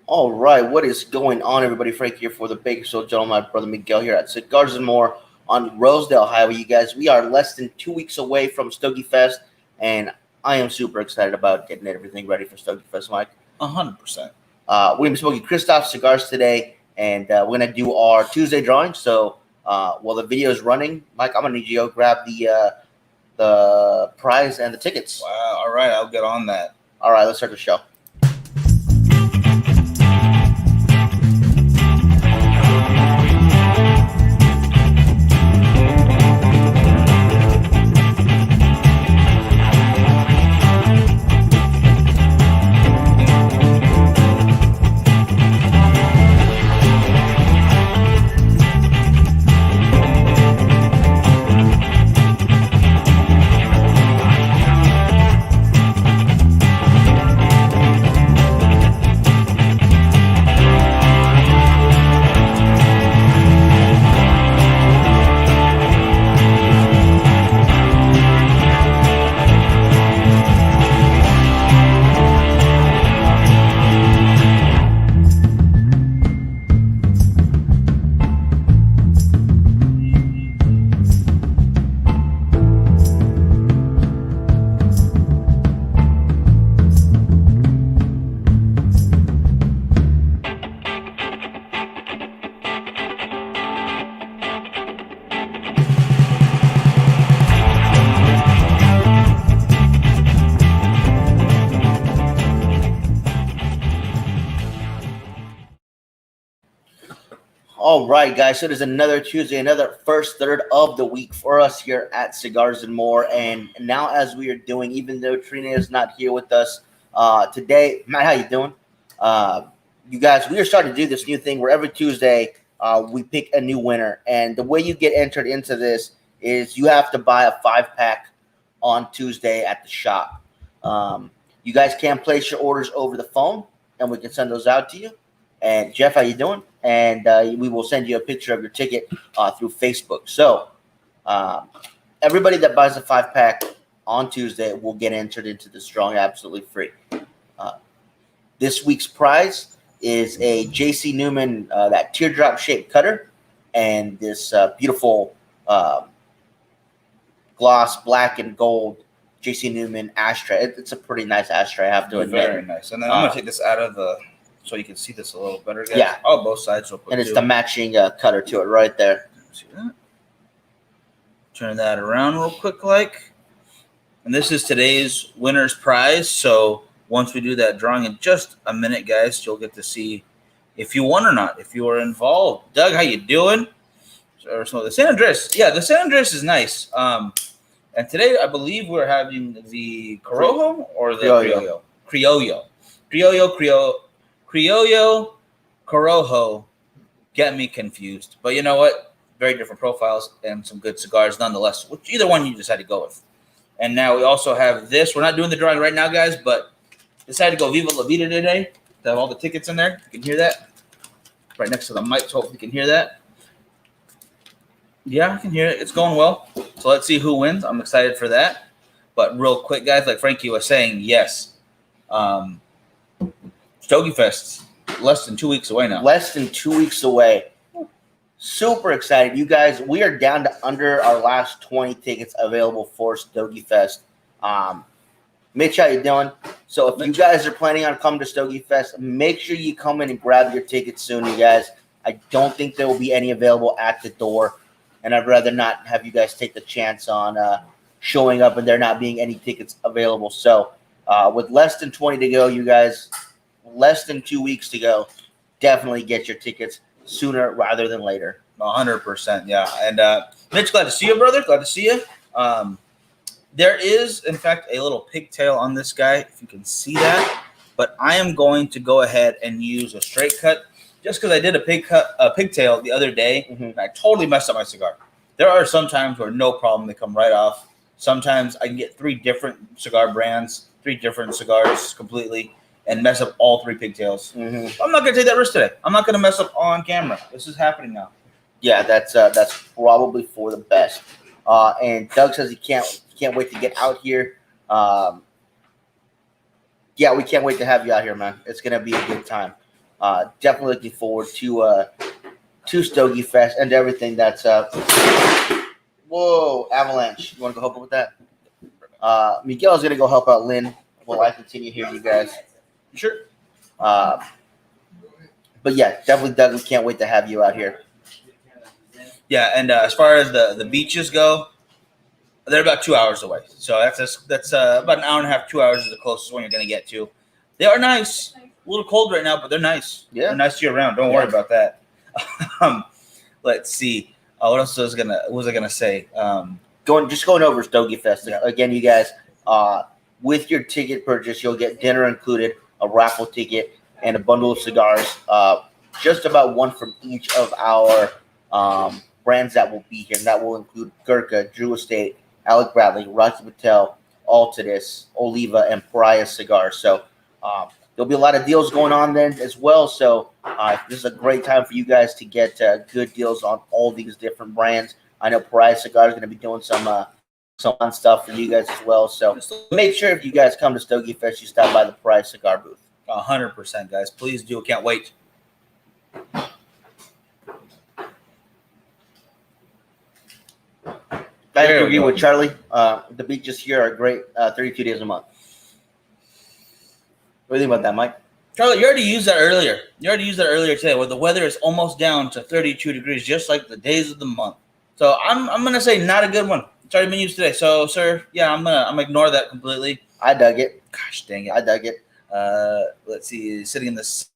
All right, what is going on, everybody? Frank here for the Baker Show, gentlemen. My brother Miguel here at Cigars and More on Rosedale Highway. You guys, we are less than 2 weeks away from Stogie Fest, and I am super excited about getting everything ready for Stogie Fest, Mike. 100%. We're going to be smoking Kristoff cigars today, and we're going to do our Tuesday drawing. So while the video is running, Mike, I'm going to need you to go grab the prize and the tickets. Wow. All right, I'll get on that. All right, let's start the show. All right, guys. So there's another Tuesday, another first third of the week for us here at Cigars and More. And now, as we are doing, even though Trina is not here with us today, Matt, how you doing? You guys, we are starting to do this new thing where every Tuesday we pick a new winner, and the way you get entered into this is you have to buy a 5-pack on Tuesday at the shop. You guys can place your orders over the phone, and we can send those out to you. And Jeff, how you doing? And we will send you a picture of your ticket through Facebook. So everybody that buys a 5-pack on Tuesday will get entered into this drawing absolutely free. This week's prize is a J.C. Newman, that teardrop-shaped cutter, and this beautiful gloss black and gold J.C. Newman ashtray. It's a pretty nice ashtray, I have to admit. Very nice. And then I'm going to take this out of the... so you can see this a little better, guys. Yeah. Oh, both sides. So and it's the matching cutter to it right there. See that? Turn that around real quick, like. And this is today's winner's prize. So once we do that drawing in just a minute, guys, you'll get to see if you won or not, if you were involved. Doug, how you doing? So the San Andres. Yeah, the San Andres is nice. And today, I believe we're having the Corojo or the Criollo. Criollo, Corojo, get me confused. But you know what? Very different profiles and some good cigars nonetheless. Which either one you decided to go with. And now we also have this. We're not doing the drawing right now, guys, but decided to go Viva La Vida today. To have all the tickets in there. You can hear that. Right next to the mic, so hopefully you can hear that. Yeah, I can hear it. It's going well. So let's see who wins. I'm excited for that. But real quick, guys, like Frankie was saying, yes. Stogie Fest, less than 2 weeks away now. Less than 2 weeks away. Super excited. You guys, we are down to under our last 20 tickets available for Stogie Fest. Mitch, how you doing? So if you guys are planning on coming to Stogie Fest, make sure you come in and grab your tickets soon, you guys. I don't think there will be any available at the door, and I'd rather not have you guys take the chance on showing up and there not being any tickets available. So with less than 20 to go, you guys, less than 2 weeks to go, definitely get your tickets sooner rather than later. 100%, yeah. And Mitch, glad to see you, brother. Glad to see you. There is, in fact, a little pigtail on this guy, if you can see that. But I am going to go ahead and use a straight cut just because I did a pigtail the other day, and I totally messed up my cigar. There are some times where no problem, they come right off. Sometimes I can get 3 different cigar brands, 3 different cigars completely, and mess up all 3 pigtails. I'm not going to take that risk today. I'm not going to mess up on camera. This is happening now. Yeah, that's probably for the best. And Doug says he can't wait to get out here. Yeah, we can't wait to have you out here, man. It's gonna be a good time. Definitely looking forward to Stogie Fest and everything that's Whoa, Avalanche! You want to go help with that? Miguel's gonna go help out Lynn while I continue here, you guys. Sure. But yeah, definitely, Doug. We can't wait to have you out here. Yeah, and as far as the beaches go, they're about 2 hours away. So that's about an hour and a half, 2 hours is the closest one you're going to get to. They are nice. A little cold right now, but they're nice. Yeah. They're nice year round. Don't worry about that. Let's see. What else was I gonna say? Going over Stogie Fest Yeah. again, you guys. With your ticket purchase, you'll get dinner included, a raffle ticket, and a bundle of cigars. Just about one from each of our brands that will be here. And that will include Gurkha, Drew Estate, Alec Bradley, Rocky Patel, Altadis, Oliva, and Pariah Cigars. So there'll be a lot of deals going on then as well. So this is a great time for you guys to get good deals on all these different brands. I know Pariah Cigars is going to be doing some fun stuff for you guys as well. So make sure if you guys come to Stogie Fest, you stop by the Pariah Cigar booth. 100%, guys. Please do. Can't wait. I agree with Charlie. The beaches here are great. 32 days a month. What do you think about that, Mike? Charlie, you already used that earlier. Today, where the weather is almost down to 32 degrees, just like the days of the month. So I'm gonna say not a good one. It's already been used today. So, sir, yeah, I'm gonna ignore that completely. I dug it. Gosh dang it. I dug it. Let's see, sitting in this.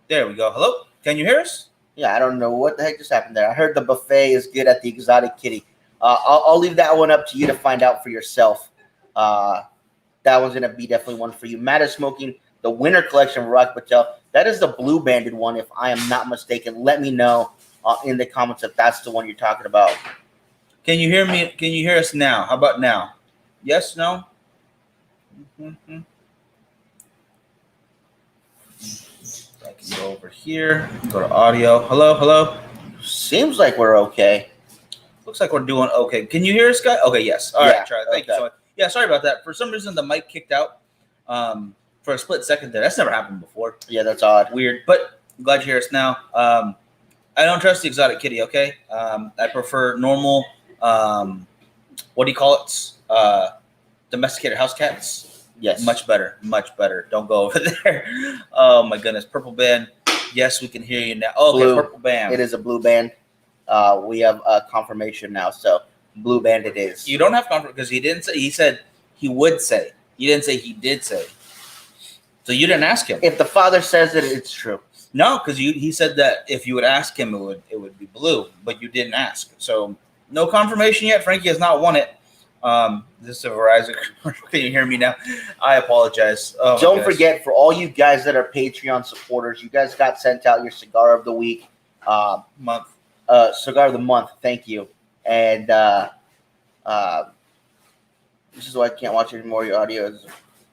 There we go. Hello? Can you hear us? Yeah, I don't know what the heck just happened there. I heard the buffet is good at the Exotic Kitty. I'll leave that one up to you to find out for yourself. That one's going to be definitely one for you. Matt is smoking the Winter Collection of Rock Patel. That is the blue banded one, if I am not mistaken. Let me know in the comments if that's the one you're talking about. Can you hear me? Can you hear us now? How about now? Yes? No? Mm-hmm. I can go over here, go to audio. Hello? Seems like we're okay. Looks like we're doing okay. Can you hear us, guys? Okay, yes. All right, Charlie. Thank you so much. Yeah, sorry about that. For some reason, the mic kicked out for a split second there. That's never happened before. Yeah, that's odd. Weird, but I'm glad you hear us now. I don't trust the Exotic Kitty, okay? I prefer normal, what do you call it? Domesticated house cats. Yes. Much better. Don't go over there. Oh, my goodness. Purple band. Yes, we can hear you now. Oh, okay, purple band. It is a blue band. We have confirmation now, so blue band it is. You don't have confirmation because he didn't say. He said he would say. You didn't say he did say. So you didn't ask him. If the father says it, it's true. No, because he said that if you would ask him, it would be blue, but you didn't ask. So no confirmation yet. Frankie has not won it. This is a Verizon. Can you hear me now? I apologize. Oh, don't forget, for all you guys that are Patreon supporters, you guys got sent out your cigar of the week, month. Cigar of the month. Thank you. And this is why I can't watch anymore. Your audio is a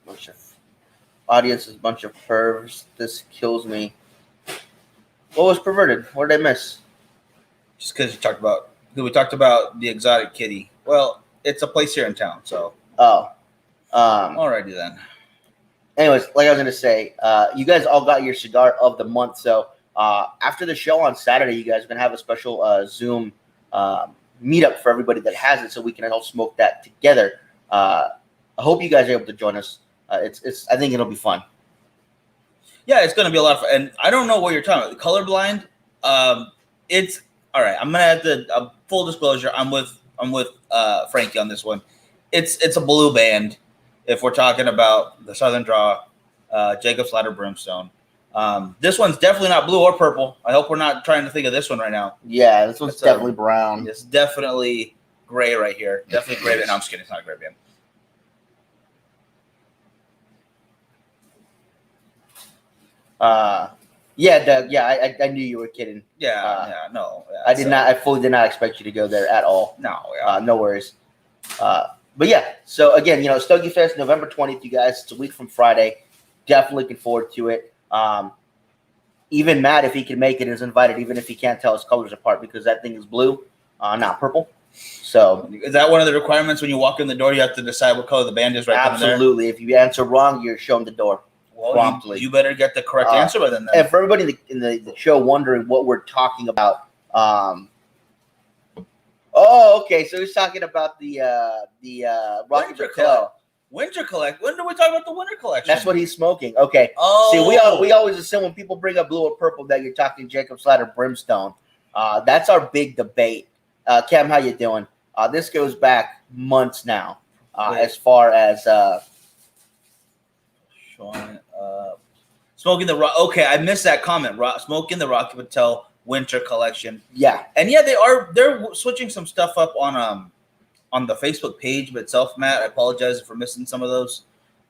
bunch of audience is a bunch of pervs. This kills me. What was perverted? What did I miss? Just because we talked about the Exotic Kitty. Well, it's a place here in town, so. Alrighty then. Anyways, like I was gonna say, you guys all got your cigar of the month. So after the show on Saturday, you guys are gonna have a special Zoom meetup for everybody that has it, so we can all smoke that together. I hope you guys are able to join us. It's I think it'll be fun. Yeah, it's gonna be a lot of fun. And I don't know what you're talking about. Colorblind. It's all right. I'm gonna have to full disclosure. I'm with Frankie on this one. It's a blue band. If we're talking about the Southern Draw, Jacob's Ladder Brimstone. This one's definitely not blue or purple. I hope we're not trying to think of this one right now. Yeah, this one's definitely brown. It's definitely gray right here. Definitely gray band. No, I'm just kidding. It's not a gray band. Yeah, Doug. Yeah, I knew you were kidding. No. Yeah, I did not. I fully did not expect you to go there at all. No. No worries. But yeah, so again, Stogie Fest, November 20th, you guys. It's a week from Friday. Definitely looking forward to it. Even Matt, if he can make it, is invited, even if he can't tell his colors apart, because that thing is blue, not purple. So is that one of the requirements when you walk in the door? You have to decide what color the band is, right? Absolutely. If you answer wrong, you're shown the door promptly. You better get the correct answer by then. And for everybody in the show wondering what we're talking about, okay. So he's talking about the Rocky Patel Winter Collect. When do we talk about the Winter Collection? That's what he's smoking. Okay. Oh. See, we always assume when people bring up blue or purple that you're talking Jacob's Ladder Brimstone. That's our big debate. Cam, how you doing? This goes back months now. As far as Sean, smoking the rock. Okay, I missed that comment. Smoking the Rocky Patel Winter Collection. Yeah, and yeah, they're switching some stuff up on the Facebook page itself. Matt, I apologize for missing some of those,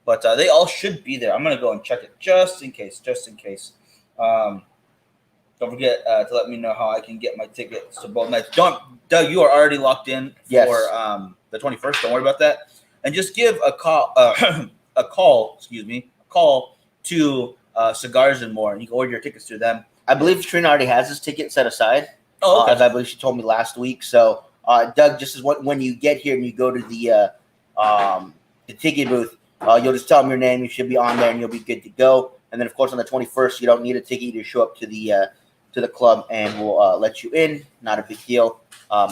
but they all should be there. I'm gonna go and check it just in case. Don't forget to let me know how I can get my tickets to both nights. Doug, you are already locked in for the 21st. Don't worry about that. And just give a call, to Cigars and More, and you can order your tickets through them. I believe Trina already has his ticket set aside. Oh, okay. As I believe she told me last week. So, Doug, just as when you get here and you go to the ticket booth, you'll just tell them your name. You should be on there, and you'll be good to go. And then, of course, on the 21st, you don't need a ticket. You just show up to the club, and we'll let you in. Not a big deal.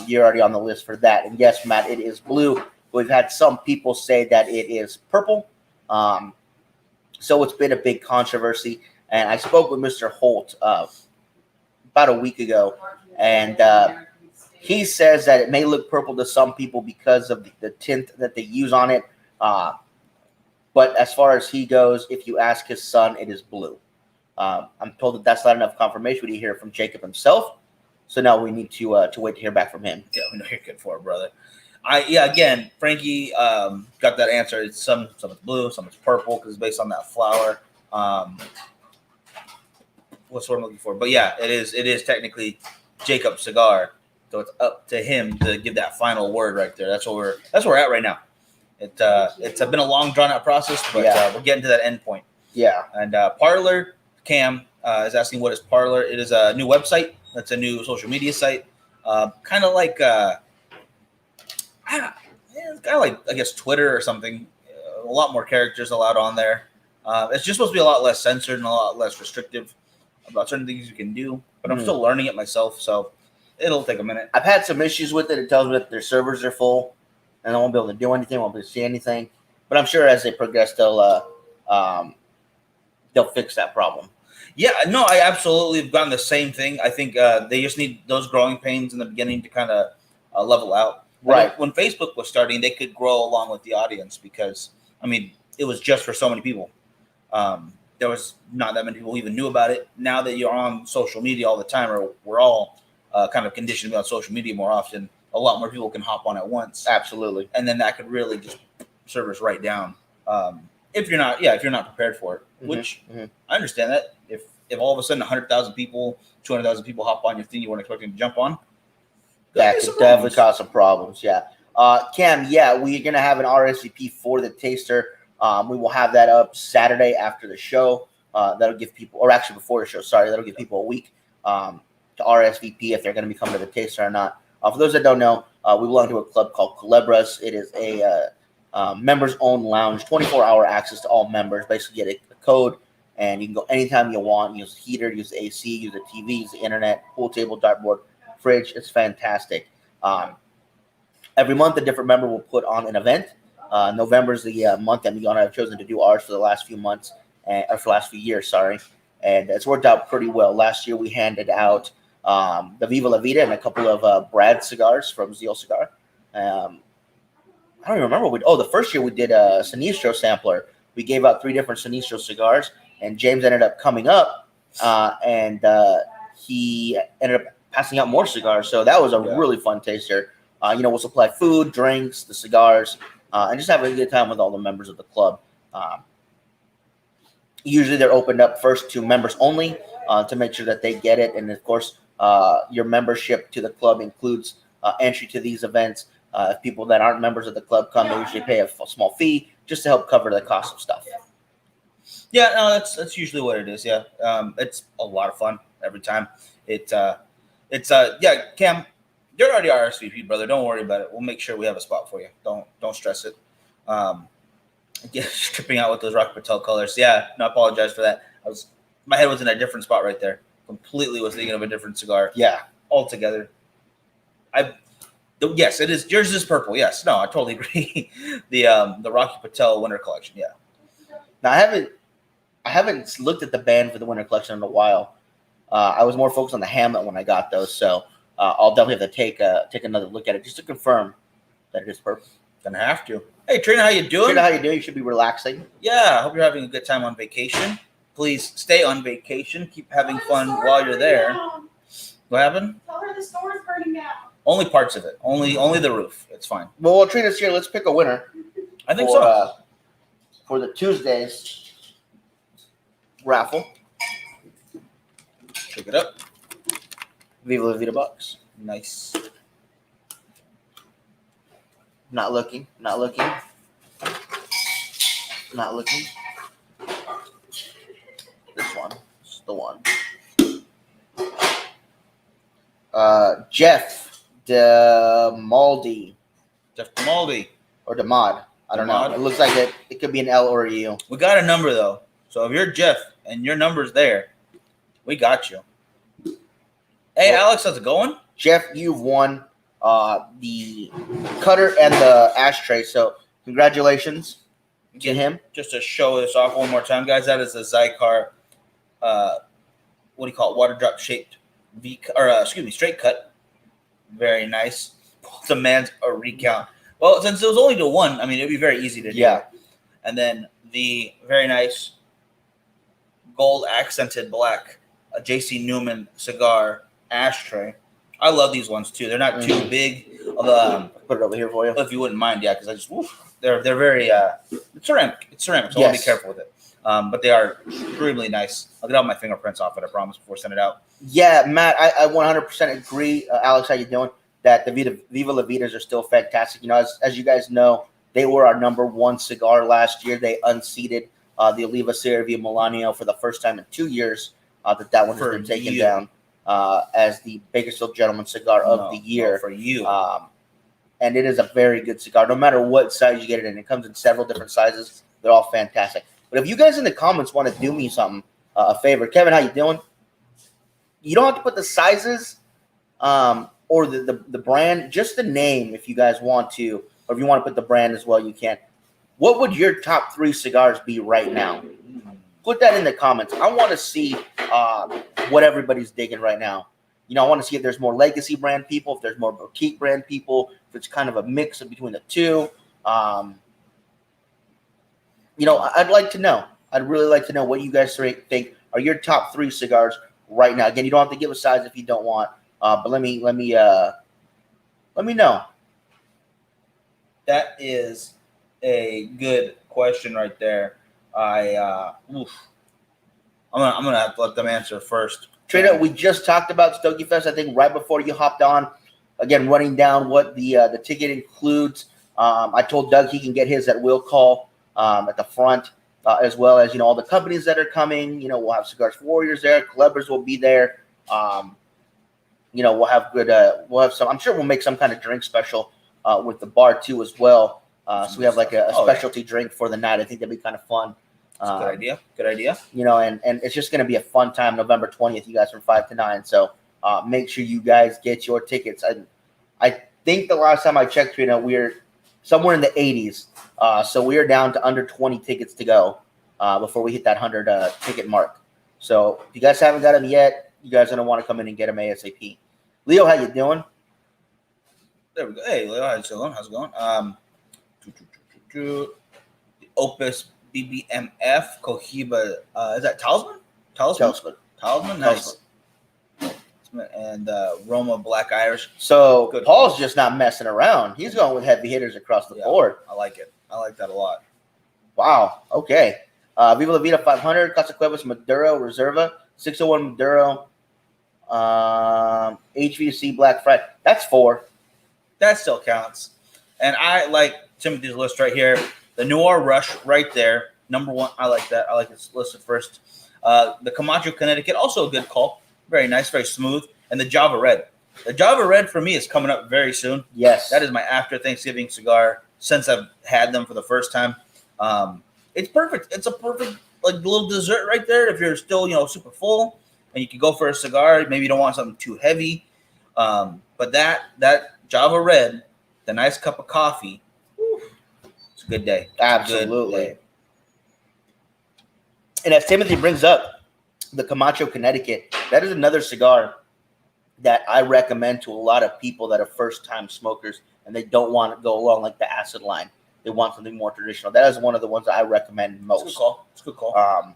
You're already on the list for that. And yes, Matt, it is blue. We've had some people say that it is purple. So it's been a big controversy. And I spoke with Mr. Holt about a week ago, and he says that it may look purple to some people because of the tint that they use on it. But as far as he goes, if you ask his son, it is blue. I'm told that that's not enough confirmation. We need to hear from Jacob himself. So now we need to wait to hear back from him. Yeah, we know you're good for it, brother. Again, Frankie got that answer. It's some it's blue, some it's purple because it's based on that flower. What's what I'm looking for? But yeah, it is technically Jacob's cigar. So it's up to him to give that final word right there. That's where we're at right now. It's been a long drawn out process, but we're getting to that end point. Yeah. And Parlor, Cam is asking what is Parlor. It is a new website. It's a new social media site. Kind of like I guess Twitter or something. A lot more characters allowed on there. It's just supposed to be a lot less censored and a lot less restrictive about certain things you can do. But I'm still learning it myself, so it'll take a minute. I've had some issues with it. It tells me that their servers are full and I won't be able to do anything. I won't be able to see anything. But I'm sure as they progress, they'll fix that problem. Yeah, no, I absolutely have gotten the same thing. I think they just need those growing pains in the beginning to kind of level out. Right. When Facebook was starting, they could grow along with the audience because, it was just for so many people. There was not that many people who even knew about it. Now that you're on social media all the time, or we're all kind of conditioned to be on social media more often, a lot more people can hop on at once. Absolutely. And then that could really just serve us right down. If you're not prepared for it, which I understand that. If all of a sudden 100,000 people, 200,000 people hop on your thing you weren't expecting to jump on, that could definitely cause some problems. Yeah. Cam, we're going to have an RSVP for the taster. We will have that up Saturday after the show. That'll give people, or actually before the show, that'll give people a week to RSVP if they're going to be coming to the taster or not. For those that don't know, we belong to a club called Culebras. It is a members-owned lounge, 24-hour access to all members. Basically, get a code, and you can go anytime you want. Use the heater, use the AC, use the TV, use the internet, pool table, dartboard, fridge. It's fantastic. Every month, a different member will put on an event. November is the month that we have chosen to do ours for the last few months, or for the last few years, and it's worked out pretty well. Last year, we handed out the Viva La Vida and a couple of Brad cigars from Zeal Cigar. I don't even remember. The first year we did a Sinistro sampler. We gave out 3 different Sinistro cigars, and James ended up coming up, and he ended up passing out more cigars. So that was a really fun taster. We'll supply food, drinks, the cigars, and just have a good time with all the members of the club. Usually they're opened up first to members only to make sure that they get it. And, of course, your membership to the club includes entry to these events, If people that aren't members of the club come, they usually pay a small fee just to help cover the cost of stuff. Yeah, no, that's usually what it is. Yeah, it's a lot of fun every time. Yeah, Cam, you're already RSVP, brother. Don't worry about it. We'll make sure we have a spot for you. Don't stress it. Yeah, stripping out with those Rocky Patel colors. Yeah, no, I apologize for that. My head was in a different spot right there. Completely was thinking of a different cigar. Yeah, altogether. Yes, it is. Yours is purple. Yes, no, I totally agree. The Rocky Patel Winter Collection. Yeah. Now I haven't looked at the band for the Winter Collection in a while. I was more focused on the Hamlet when I got those, so I'll definitely have to take another look at it just to confirm that it is purple. Gonna have to. Hey, Trina, how you doing? Trina, how you doing? You should be relaxing. Yeah, I hope you're having a good time on vacation. Please stay on vacation. Keep having fun while you're there. What happened? Tell her the store is burning down. Only parts of it. Only the roof. It's fine. Well, while Trina's here, let's pick a winner. I think so. For the Tuesdays raffle. Pick it up. Viva La Vida bucks. Nice. Not looking. This one. This is the one. Jeff DeMaldi. Jeff DeMaldi. Or DeMod. I don't know. It looks like it could be an L or a U. We got a number, though. So if you're Jeff and your number's there, we got you. Hey, well, Alex, how's it going? Jeff, you've won the cutter and the ashtray. So congratulations to him. Just to show this off one more time, guys, that is a Cigar, what do you call it? Water drop shaped straight cut. Very nice. Demands a recount. Well, since it was only to one, I mean, it'd be very easy to do. Yeah. And then the very nice gold accented black J.C. Newman cigar ashtray. I love these ones too. They're not too big. Put it over here for you, if you wouldn't mind. Yeah, because they're very it's ceramic. It's ceramic, so I want to be careful with it. But they are extremely nice. I'll get all my fingerprints off it, I promise, before I send it out. Yeah, Matt, I 100% agree. Alex, how you doing? That the Viva La Vidas are still fantastic. You know, as you guys know, they were our number one cigar last year. They unseated the Oliva Serie Via Milanio for the first time in 2 years. That one has been taken down as the Bakersfield Gentleman Cigar of the Year. For you. And it is a very good cigar, no matter what size you get it in. It comes in several different sizes. They're all fantastic. But if you guys in the comments want to do me something, a favor, Kevin, how you doing? You don't have to put the sizes or the brand, just the name if you guys want to, or if you want to put the brand as well, you can. What would your top 3 cigars be right now? Put that in the comments. I want to see what everybody's digging right now. You know, I want to see if there's more legacy brand people, if there's more boutique brand people, if it's kind of a mix between the two. You know, I'd like to know. I'd really like to know what you guys think are your top 3 cigars right now. Again, you don't have to give a size if you don't want, but let me know. That is a good question right there. I'm gonna have to let them answer first. Trina, we just talked about Stogie Fest, I think, right before you hopped on. Again, running down what the ticket includes. I told Doug he can get his at will call at the front, as well as, you know, all the companies that are coming. You know, we'll have Cigars for Warriors there. Clubbers will be there. You know, we'll have some. I'm sure we'll make some kind of drink special with the bar too as well. So we have like a specialty drink for the night. I think that'd be kind of fun. Good idea. You know, and it's just going to be a fun time, November 20th, you guys, from 5 to 9. So make sure you guys get your tickets. I think the last time I checked, you know, we're somewhere in the 80s. So we are down to under 20 tickets to go before we hit that 100 ticket mark. So if you guys haven't got them yet, you guys are going to want to come in and get them ASAP. Leo, how you doing? There we go. Hey, Leo, how's it going? The Opus BBMF Cohiba. Is that Talisman? Nice. And Roma Black Irish. So good. Paul's just not messing around. He's going with heavy hitters across the board. I like it. I like that a lot. Wow. Okay. Viva La Vida 500, Casa Cuevas Maduro Reserva, 601 Maduro, HVC Black Friday. That's 4. That still counts. And I like Timothy's list right here. The Noir Rush right there, number one. I like that. I like it's listed first. The Camacho Connecticut, also a good call. Very nice, very smooth. And the Java Red. The Java Red for me is coming up very soon. Yes. That is my after Thanksgiving cigar since I've had them for the first time. It's perfect. It's a perfect like little dessert right there if you're still, super full and you can go for a cigar. Maybe you don't want something too heavy. But that Java Red, the nice cup of coffee, it's a good day. Absolutely. Good day. And as Timothy brings up the Camacho Connecticut, that is another cigar that I recommend to a lot of people that are first-time smokers and they don't want to go along like the acid line. They want something more traditional. That is one of the ones that I recommend most. It's a good call.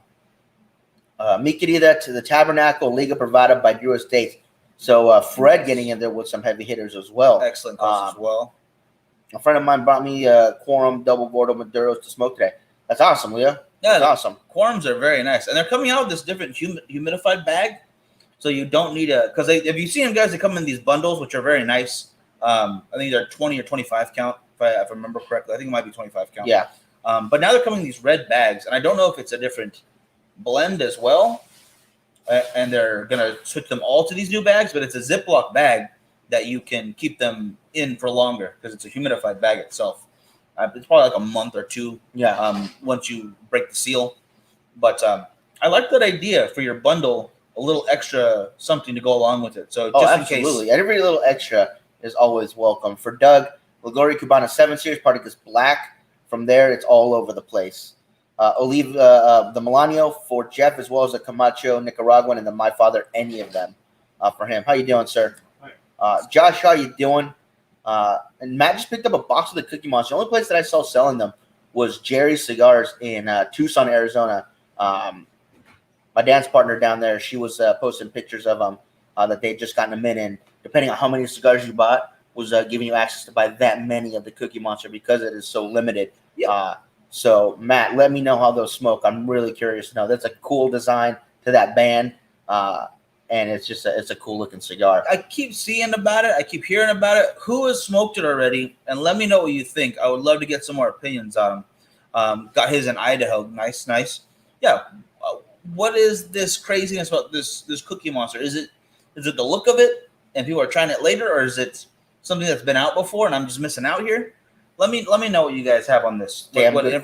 Mi Querida to the Tabernacle, Liga Privada by Drew Estates. So Fred getting in there with some heavy hitters as well. Excellent calls as well. A friend of mine brought me Quorum Double Gordo Maduros to smoke today. That's awesome, Leah. Yeah, that's awesome. Quorums are very nice. And they're coming out with this different humidified bag. So you don't need because if you see them, guys, they come in these bundles, which are very nice. I think they're 20 or 25 count, if I remember correctly. I think it might be 25 count. Yeah. But now they're coming in these red bags, and I don't know if it's a different blend as well. And they're going to switch them all to these new bags, but it's a Ziploc bag that you can keep them in for longer because it's a humidified bag itself. It's probably like a month or two once you break the seal. But I like that idea for your bundle, a little extra something to go along with it. So just in case. And every little extra is always welcome. For Doug, Ligori Cubana 7 Series Particus Black. From there, it's all over the place. Olive, the Milano for Jeff, as well as the Camacho Nicaraguan and the My Father, any of them for him. How you doing, sir? Josh, how you doing? And Matt just picked up a box of the Cookie Monster. The only place that I saw selling them was Jerry's Cigars in Tucson, Arizona. My dance partner down there, she was posting pictures of them that they'd just gotten them in. And depending on how many cigars you bought, was giving you access to buy that many of the Cookie Monster because it is so limited. Yeah. So, Matt, let me know how those smoke. I'm really curious to know. That's a cool design to that band, and it's just it's a cool-looking cigar. I keep seeing about it. I keep hearing about it. Who has smoked it already? And let me know what you think. I would love to get some more opinions on them. Got his in Idaho. Nice. Yeah. What is this craziness about this Cookie Monster? Is it the look of it and people are trying it later, or is it something that's been out before and I'm just missing out here? Let me know what you guys have on this. Damn good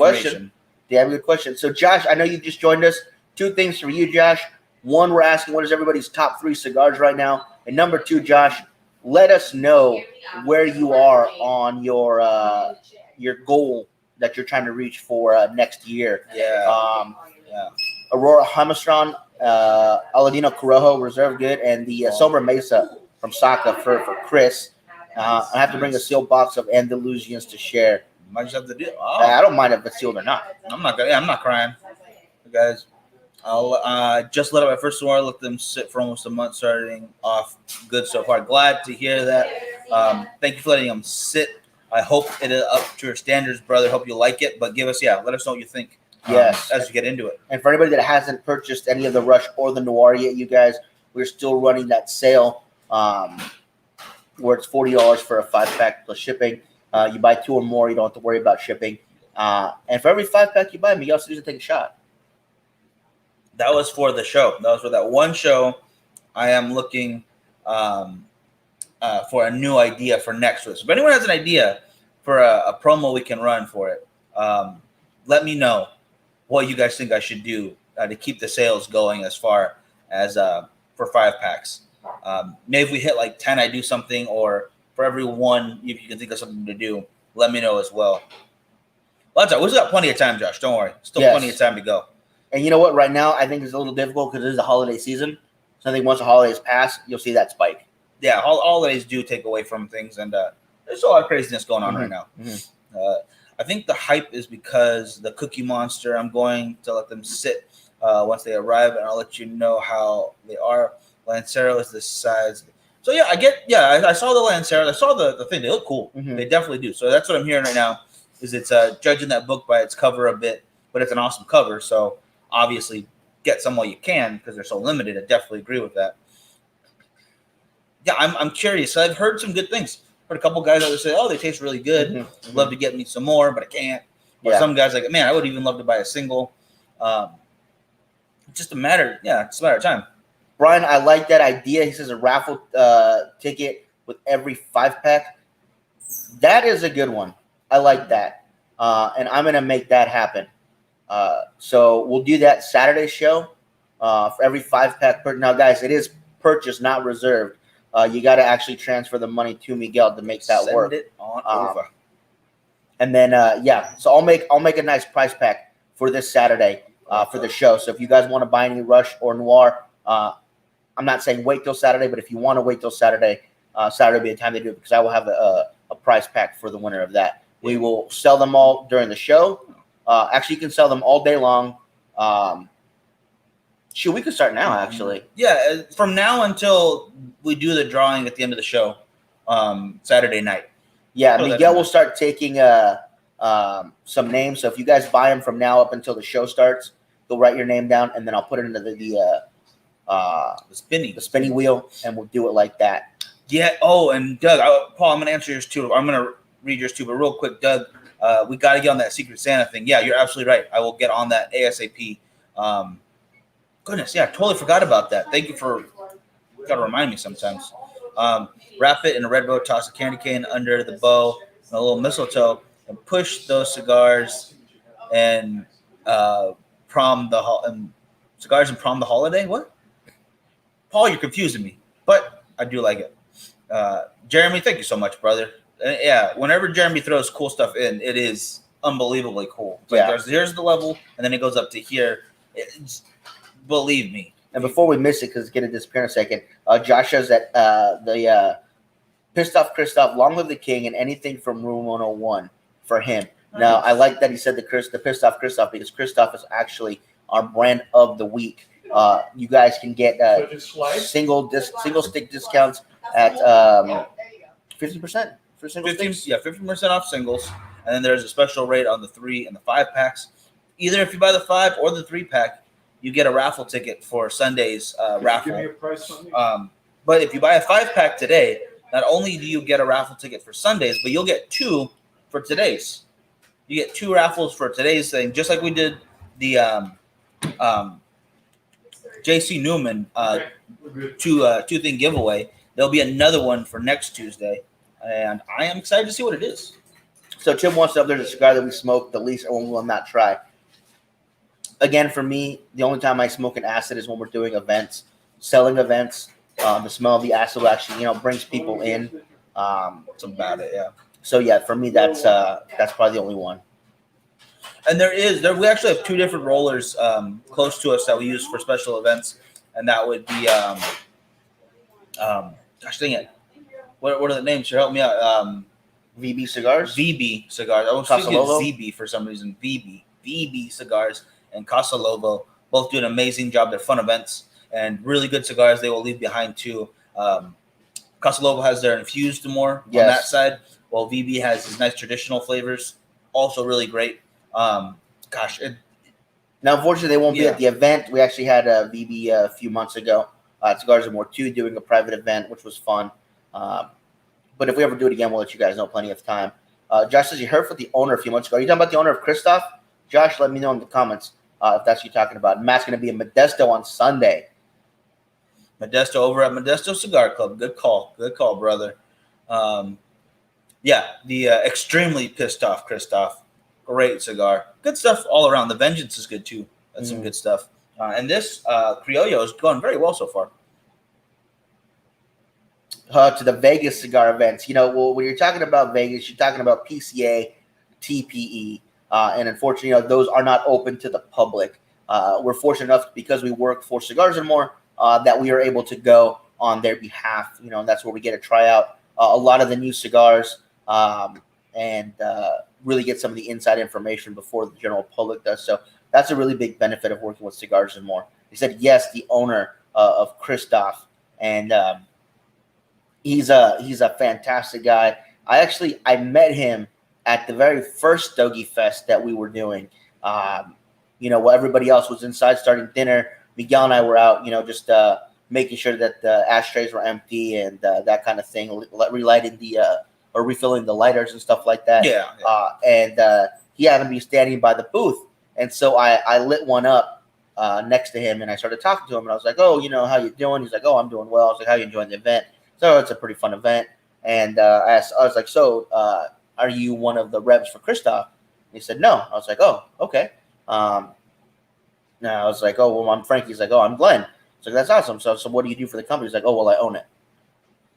question. So, Josh, I know you just joined us. 2 things for you, Josh. 1, we're asking what is everybody's top 3 cigars right now, and number 2, Josh, let us know where you are on your goal that you're trying to reach for next year. Aurora Hamastron, Aladino Corojo, Reserve Good, and the Sober Mesa from Saka for Chris. I have to bring a sealed box of Andalusians to share. Might just have to do it. I don't mind if it's sealed or not. I'm not crying. Guys, I'll just let up my first cigar. Let them sit for almost a month, starting off good so far. Glad to hear that. Thank you for letting them sit. I hope it is up to your standards, brother. Hope you like it. But let us know what you think. Yes, as you get into it. And for anybody that hasn't purchased any of the Rush or the Noir yet, you guys, we're still running that sale where it's $40 for a 5-pack plus shipping. You buy 2 or more, you don't have to worry about shipping. And for every 5-pack you buy, Miguel Cedars will take a shot. That was for the show. That was for that one show. I am looking for a new idea for next week. So if anyone has an idea for a promo we can run for it, let me know what you guys think I should do to keep the sales going as far as for 5-packs. Maybe if we hit like 10, I do something, or for every 1, if you can think of something to do, let me know as well. Well, that's all right. We've got plenty of time, Josh. Don't worry. Still plenty of time to go. And you know what? Right now, I think it's a little difficult because it is the holiday season. So I think once the holidays pass, you'll see that spike. Yeah, holidays do take away from things, and there's a lot of craziness going on right now. I think the hype is because the Cookie Monster, I'm going to let them sit once they arrive, and I'll let you know how they are. Lancero is the size. So, yeah, I saw the Lancero. I saw the thing. They look cool. They definitely do. So that's what I'm hearing right now is it's judging that book by its cover a bit, but it's an awesome cover. So, obviously, get some while you can because they're so limited. I definitely agree with that. Yeah, I'm curious. I've heard some good things. Heard a couple guys that would say, "Oh, they taste really good. Mm-hmm. Love to get me some more, but I can't." Or some guys like, "Man, I would even love to buy a single." It's just a matter. Yeah, it's a matter of time. Brian, I like that idea. He says a raffle ticket with every 5-pack. That is a good one. I like that. And I'm going to make that happen. So we'll do that Saturday show for every 5-pack. Now, guys, it is purchased, not reserved. You got to actually transfer the money to Miguel to make that work. Send it on over. And then, so I'll make a nice price pack for this Saturday for the show. So if you guys want to buy any Rush or Noir, I'm not saying wait till Saturday, but if you want to wait till Saturday, Saturday will be the time to do it because I will have a price pack for the winner of that. We will sell them all during the show. Actually, you can sell them all day long. We could start now, actually. Yeah, from now until we do the drawing at the end of the show, Saturday night. Yeah, Miguel will start taking some names. So if you guys buy them from now up until the show starts, he'll write your name down, and then I'll put it into the spinny wheel, and we'll do it like that. Yeah. Oh, and Doug, Paul, I'm gonna answer yours too. I'm gonna read yours too, but real quick, Doug, we got to get on that Secret Santa thing. Yeah, you're absolutely right. I will get on that ASAP. Goodness, yeah, I totally forgot about that. Thank you for got to remind me sometimes. Wrap it in a red bow, toss a candy cane under the bow and a little mistletoe, and push those cigars and cigars and prom the holiday. What? Paul, you're confusing me, but I do like it. Jeremy, thank you so much, brother. Yeah, whenever Jeremy throws cool stuff in, it is unbelievably cool. It's like here's the level, and then it goes up to here. Believe me. And before we miss it, because it's going to disappear in a second, Josh says that the Pissed Off Kristoff, Long Live the King, and anything from Room 101 for him. Now, I like that he said the Pissed Off Kristoff because Kristoff is actually our brand of the week. You guys can get single stick discounts at 50% for single sticks. Yeah, 50% off singles, and then there's a special rate on the 3 and the 5 packs. Either if you buy the 5 or the 3 pack, you get a raffle ticket for Sunday's raffle. Give me a price on me? But if you buy a 5-pack today, not only do you get a raffle ticket for Sundays, but you'll get 2 for today's. You get 2 raffles for today's thing, just like we did the JC Newman two-thing giveaway. There'll be another one for next Tuesday, and I am excited to see what it is. So Tim wants to know if there's a cigar that we smoked the least or one we will not try. Again, for me, the only time I smoke an acid is when we're doing events, selling events. The smell of the acid actually, brings people in. It's about it, yeah. So yeah, for me, that's probably the only one. And we actually have 2 different rollers close to us that we use for special events, and that would be gosh dang it, what are the names? Here, help me out. VB Cigars. VB Cigars. I was thinking ZB for some reason. VB Cigars and Casa Lobo both do an amazing job. They're fun events and really good cigars they will leave behind too. Casa Lobo has their infused more on that side, while VB has his nice traditional flavors, also really great. Now unfortunately they won't be at the event. We actually had a VB a few months ago. Cigars and More 2 doing a private event, which was fun. But if we ever do it again, we'll let you guys know plenty of time. Josh says you heard from the owner a few months ago. Are you talking about the owner of Kristoff? Josh, let me know in the comments if that's what you're talking about. Matt's going to be in Modesto on Sunday. Modesto over at Modesto Cigar Club. Good call, brother. The extremely Pissed Off Kristoff. Great cigar. Good stuff all around. The Vengeance is good too. That's some good stuff. And this Criollo is going very well so far. To the Vegas cigar events. When you're talking about Vegas, you're talking about PCA, TPE, and unfortunately, those are not open to the public. We're fortunate enough because we work for Cigars and More that we are able to go on their behalf. And that's where we get to try out a lot of the new cigars and really get some of the inside information before the general public does. So that's a really big benefit of working with Cigars and More. He said, yes, the owner of Kristoff, and he's a fantastic guy. I met him at the very first Stogie Fest that we were doing. While everybody else was inside starting dinner, Miguel and I were out, just making sure that the ashtrays were empty and that kind of thing, relighting the or refilling the lighters and stuff like that. Yeah. And he happened to be standing by the booth, and so I lit one up next to him, and I started talking to him, and I was like, "Oh, how you doing?" He's like, "Oh, I'm doing well." I was like, "How you enjoying the event?" So it's a pretty fun event, and I was like, "So, are you one of the reps for Kristoff?" He said, "No." I was like, "Oh, okay." I was like, "Oh, well, I'm Frank." He's like, "Oh, I'm Glenn." So that's awesome. So what do you do for the company? He's like, "Oh, well, I own it."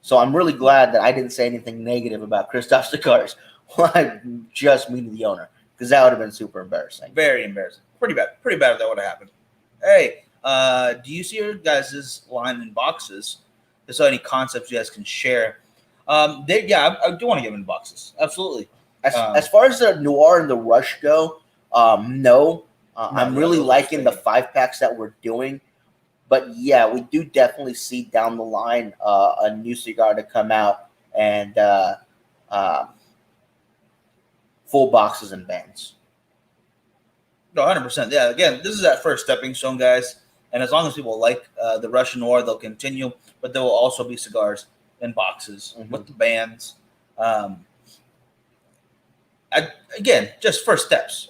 So I'm really glad that I didn't say anything negative about Kristoff Cigars while I just meeting the owner, because that would have been super embarrassing. Very embarrassing. Pretty bad if that would have happened. Hey, do you see your guys' line in boxes? Is there any concepts you guys can share? I do want to give them in boxes. Absolutely. As far as the Noir and the Rush go, no. I'm really liking the 5-packs that we're doing. But yeah, we do definitely see down the line a new cigar to come out, and full boxes and bands. No, 100%. Yeah, again, this is that first stepping stone, guys. And as long as people like the Russian Noir, they'll continue. But there will also be cigars in boxes with the bands. Again, just first steps.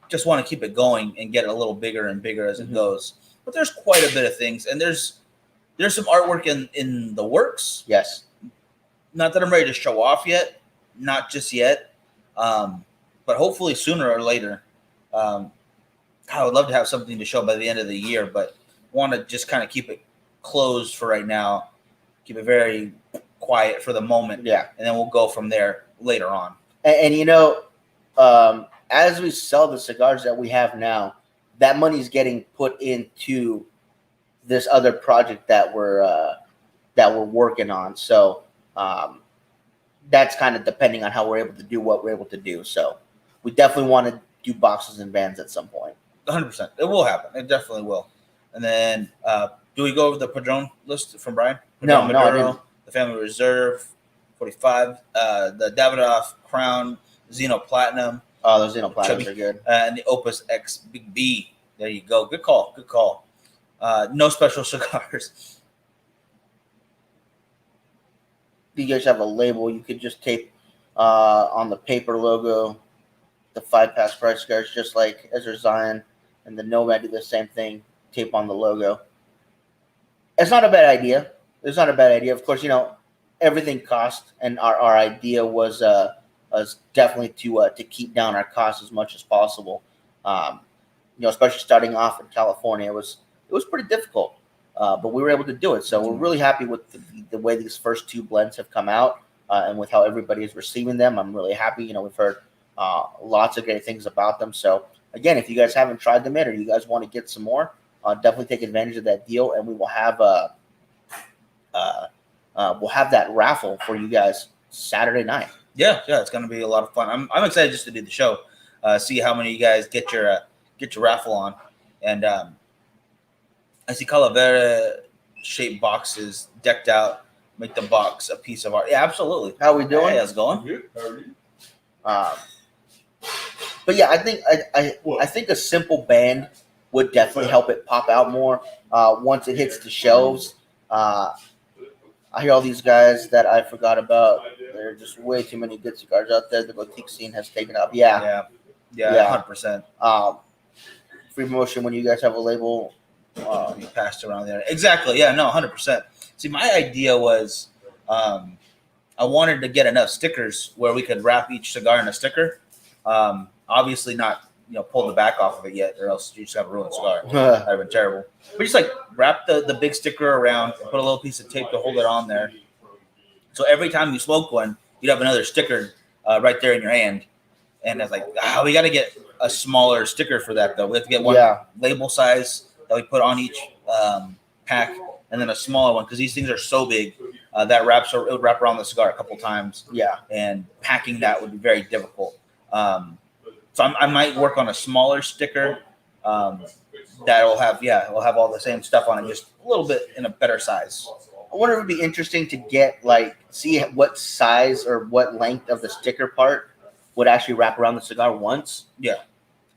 Just want to keep it going and get it a little bigger and bigger as it goes. But there's quite a bit of things. And there's some artwork in the works. Yes. Not that I'm ready to show off yet. Not just yet. But hopefully sooner or later. I would love to have something to show by the end of the year, but want to just kind of keep it closed for right now. Keep it very quiet for the moment. Yeah. And then we'll go from there later on. And as we sell the cigars that we have now, that money's getting put into this other project that we're working on. So that's kind of depending on how we're able to do what we're able to do. So we definitely want to do boxes and bands at some point. 100%. It will happen. It definitely will. And then do we go over the Padron list from Brian? No, Maduro, I didn't. The Family Reserve, 45, the Davidoff Crown, Xeno Platinum. Oh, those Xeno Platinums are good. And the Opus X Big B. There you go. Good call. No special cigars. You guys have a label. You could just tape on the paper logo the 5-pack price cigars, just like Ezra Zion and the Nomad do the same thing. Tape on the logo. It's not a bad idea. It's not a bad idea. Of course, everything costs, and our idea was definitely to keep down our costs as much as possible. Especially starting off in California, it was pretty difficult, but we were able to do it. So we're really happy with the way these first 2 blends have come out, and with how everybody is receiving them. I'm really happy. We've heard lots of great things about them. So again, if you guys haven't tried them yet, or you guys want to get some more, definitely take advantage of that deal, and we will have that raffle for you guys Saturday night. Yeah, it's going to be a lot of fun. I'm excited just to do the show, see how many of you guys get your raffle on, and I see Calavera shaped boxes decked out, make the box a piece of art. Yeah, absolutely. How we doing? Hey, how's it going? But yeah, I think a simple band would definitely help it pop out more once it hits the shelves. I hear all these guys that I forgot about. There are just way too many good cigars out there. The boutique scene has taken up. Yeah, 100%. Free promotion when you guys have a label. You passed around there. Exactly. Yeah, no, 100%. See, my idea was I wanted to get enough stickers where we could wrap each cigar in a sticker. Obviously not, pull the back off of it yet, or else you just have a ruined cigar. That would have been terrible. But just like wrap the big sticker around, put a little piece of tape to hold it on there. So every time you smoke one, you'd have another sticker right there in your hand. And it's like, we got to get a smaller sticker for that, though. We have to get one label size that we put on each pack, and then a smaller one, because these things are so big that it would wrap around the cigar a couple times. Yeah. And packing that would be very difficult. So I might work on a smaller sticker that will have all the same stuff on it, just a little bit in a better size. I wonder if it'd be interesting to get see what size or what length of the sticker part would actually wrap around the cigar once. Yeah.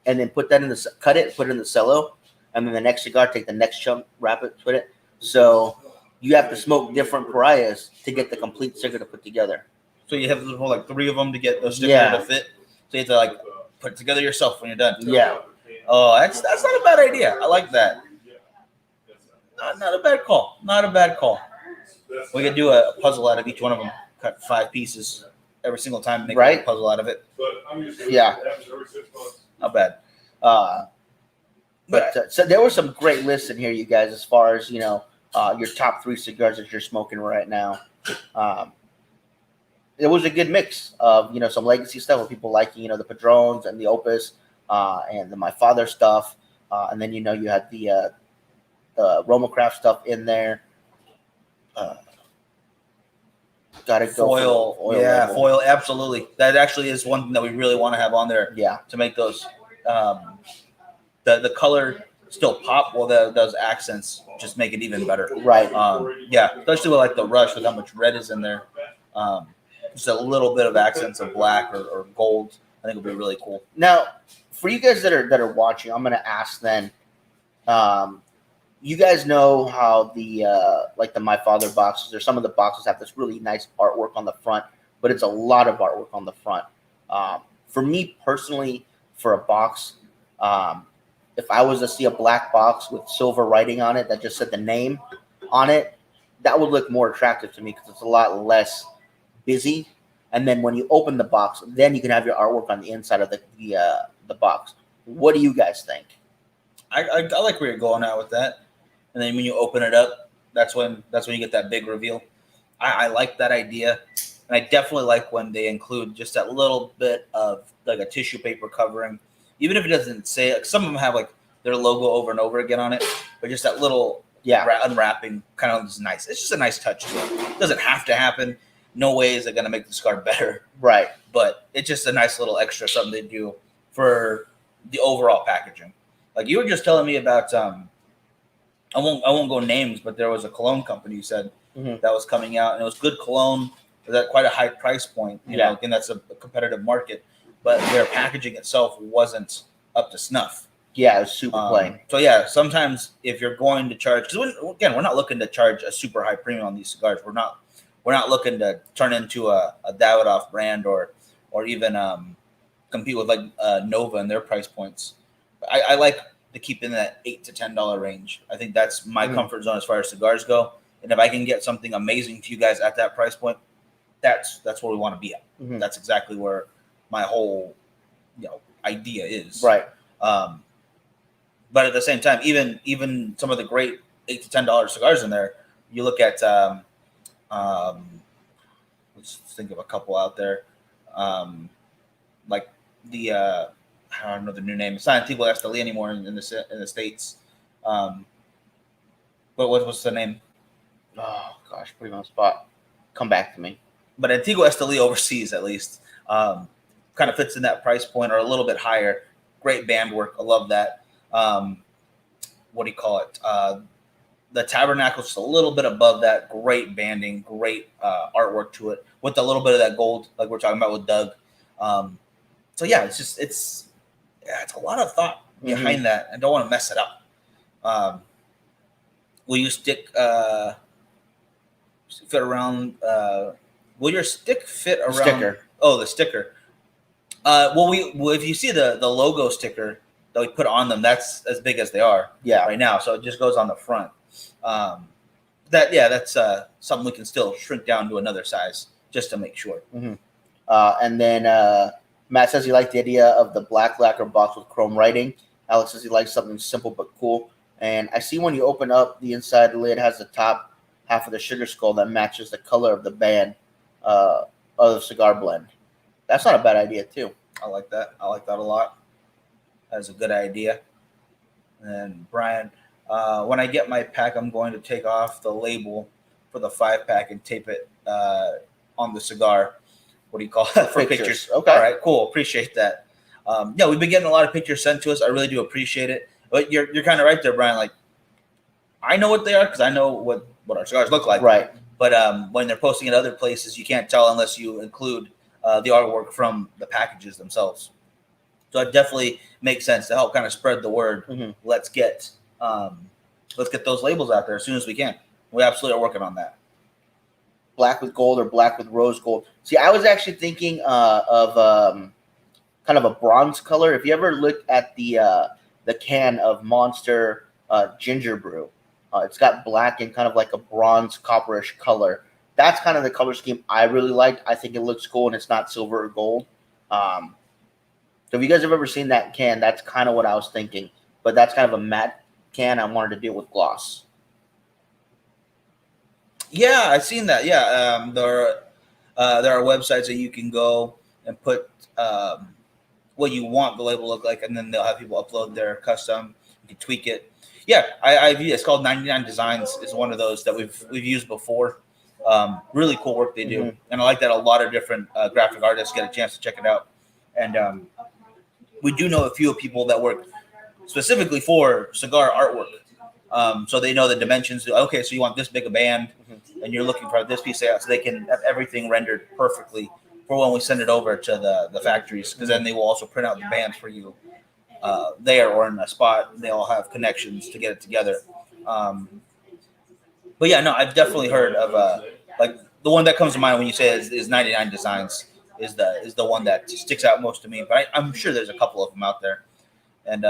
And then put that cut it, put it in the cello, and then the next cigar, take the next chunk, wrap it, put it. So you have to smoke different pariahs to get the complete sticker to put together. So you have to hold like 3 of them to get the sticker Yeah. to fit. So you have to like put it together yourself when you're done. Yeah. Oh, that's not a bad idea. I like that. Not a bad call. Not a bad call. We could do a puzzle out of each one of them. Cut 5 pieces every single time. Make a puzzle out of it. Yeah. Not bad. But so there were some great lists in here, you guys, as far as your top 3 cigars that you're smoking right now. It was a good mix of some legacy stuff with people liking the Padrones and the Opus, and the My Father stuff, and then you had the Romacraft stuff in there. Gotta go foil, for the label. foil, absolutely. That actually is one thing that we really want to have on there. Yeah, to make those the color still pop, while those accents just make it even better. Right. Yeah, especially with like the Rush, with how much red is in there. Just a little bit of accents of black or gold. I think would be really cool. Now, for you guys that are watching, I'm gonna ask then. You guys know how the My Father boxes, or some of the boxes have this really nice artwork on the front, but it's a lot of artwork on the front. For me personally, for a box, if I was to see a black box with silver writing on it that just said the name on it, that would look more attractive to me because it's a lot less busy. And then when you open the box, then you can have your artwork on the inside of the box. What do you guys think? I like where you're going at with that. And then when you open it up, that's when you get that big reveal. I like that idea. And I definitely like when they include just that little bit of like a tissue paper covering, even if it doesn't say, like some of them have like their logo over and over again on it, but just that little unwrapping kind of is nice. It's just a nice touch to it. It doesn't have to happen. No way is it going to make the cigar better. Right. But it's just a nice little extra something they do for the overall packaging. Like you were just telling me about, I won't go names, but there was a cologne company you said that was coming out, and it was good cologne. It was at quite a high price point, you know, and that's a competitive market, but their packaging itself wasn't up to snuff. Yeah, it was super plain. So yeah, sometimes if you're going to charge, because again, we're not looking to charge a super high premium on these cigars. We're not looking to turn into a Davidoff brand or even compete with like Nova and their price points. I like to keep in that $8 to $10 range. I think that's my comfort zone as far as cigars go. And if I can get something amazing to you guys at that price point, that's where we want to be at. That's exactly where my whole idea is. Right. But at the same time, even some of the great $8 to $10 cigars in there, you look at let's think of a couple out there, like the I don't know the new name. It's not Antigua Esteli anymore in the States. But what's the name? Oh gosh, put me on the spot. Come back to me. But Antigua Esteli overseas, at least, kind of fits in that price point or a little bit higher. Great band work. I love that. What do you call it? The Tabernacle just a little bit above that. Great banding, great artwork to it with a little bit of that gold, like we're talking about with Doug. So yeah, it's a lot of thought behind that. I don't want to mess it up. Will you stick fit around? Will your stick fit around? Sticker. Oh, the sticker. Well, if you see the logo sticker that we put on them, that's as big as they are right now. So it just goes on the front. That's something we can still shrink down to another size just to make sure. And then Matt says he liked the idea of the black lacquer box with chrome writing. Alex says he likes something simple but cool. And I see when you open up the inside lid, it has the top half of the sugar skull that matches the color of the band of the cigar blend. That's not a bad idea too. I like that. I like that a lot. That's a good idea. And Brian, when I get my pack, I'm going to take off the label for the 5-pack and tape it on the cigar. What do you call it? For pictures. Okay. All right, cool. Appreciate that. We've been getting a lot of pictures sent to us. I really do appreciate it. But you're kind of right there, Brian. Like, I know what they are because I know what our cigars look like. Right. But when they're posting it other places, you can't tell unless you include the artwork from the packages themselves. So it definitely makes sense to help kind of spread the word. Let's get those labels out there as soon as we can. We absolutely are working on that. black with gold or black with rose gold. See, I was actually thinking of kind of a bronze color. If you ever look at the can of Monster Ginger Brew, it's got black and kind of like a bronze copperish color. That's kind of the color scheme I really liked. I think it looks cool, and it's not silver or gold. So if you guys have ever seen that can, that's kind of what I was thinking. But that's kind of a matte can. I wanted to do it with gloss. Yeah, I've seen that. Yeah, there are websites that you can go and put what you want the label to look like, and then they'll have people upload their custom. You can tweak it. Yeah, I've used. It's called 99 Designs. Is one of those that we've used before. Really cool work they do, and I like that a lot of different graphic artists get a chance to check it out. And we do know a few people that work specifically for cigar artwork. So they know the dimensions. Okay, so you want this big a band, and you're looking for this piece out, so they can have everything rendered perfectly for when we send it over to the factories, because then they will also print out the bands for you there or in a spot. They all have connections to get it together. But yeah, no, I've definitely heard of like the one that comes to mind when you say is 99 Designs is the one that sticks out most to me. But I'm sure there's a couple of them out there. And